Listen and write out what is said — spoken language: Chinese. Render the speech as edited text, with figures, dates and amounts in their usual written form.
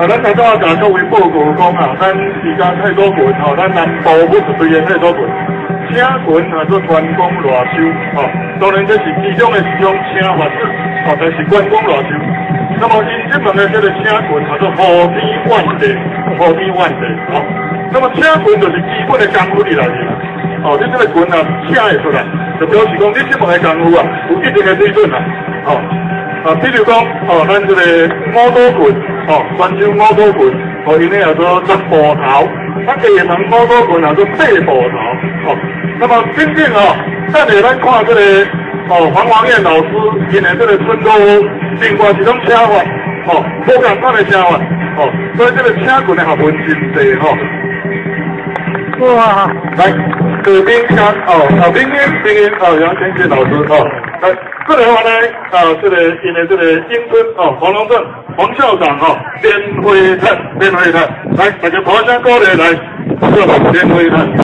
咱头早甲各位报告讲啊，咱时间太多群吼，咱南部不是对的太多群，请群啊做专攻偌收吼，当然这是其中的一种请法子，哦，但是专攻偌收。那么因这门的这个请群叫做河边万地，河边万地，哦。那么请群就是基本的功夫里来的啦，哦，你这个群啊请会出来，就表示讲你这门的功夫啊有一定的水准啦，哦。比如讲，咱这个五刀群，泉州五刀群，因为叫做十步头，厦门五刀群叫做八步头，那么真正等下咱看这个，黄王燕老师因的这个村落另外一种请法，不共款的请法，所以这个请群的学问真多，哇，来，这边看，明天，杨先生老师，来。这个话呢，这个因为这个英村黄龙镇黄校长连辉泰，来大家鼓掌鼓励来，这个连辉泰。